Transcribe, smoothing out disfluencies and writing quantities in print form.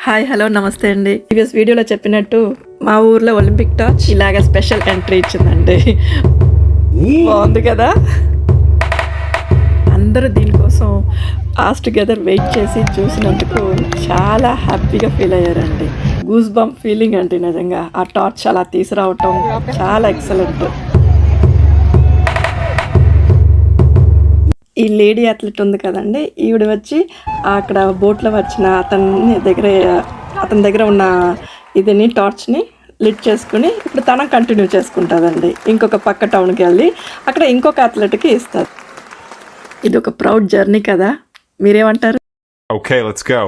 Hi hello నమస్తే అండి. Previous వీడియోలో చెప్పినట్టు మా ఊర్లో ఒలింపిక్ టార్చ్ ఇలాగ స్పెషల్ ఎంట్రీ ఇచ్చిందండి. బాగుంది కదా. అందరూ దీనికోసం ఆస్ టుగెదర్ వెయిట్ చేసి చూసినందుకు చాలా హ్యాపీగా ఫీల్ అయ్యారండి. గూస్ బంప్ ఫీలింగ్ అండి. నిజంగా ఆ టార్చ్ అలా తీసుకురావటం చాలా ఎక్సలెంట్. ఈ లేడీ అథ్లెట్ ఉంది కదండి, ఈవిడ వచ్చి అక్కడ బోట్లో వచ్చిన అతని దగ్గర ఉన్న ఇదిని టార్చ్ని లిట్ చేసుకుని ఇప్పుడు తన కంటిన్యూ చేసుకుంటుందండి. ఇంకొక పక్క టౌన్కి వెళ్ళి అక్కడ ఇంకొక అథ్లెట్కి ఇస్తారు. ఇది ఒక ప్రౌడ్ జర్నీ కదా, మీరేమంటారు? Okay, let's go.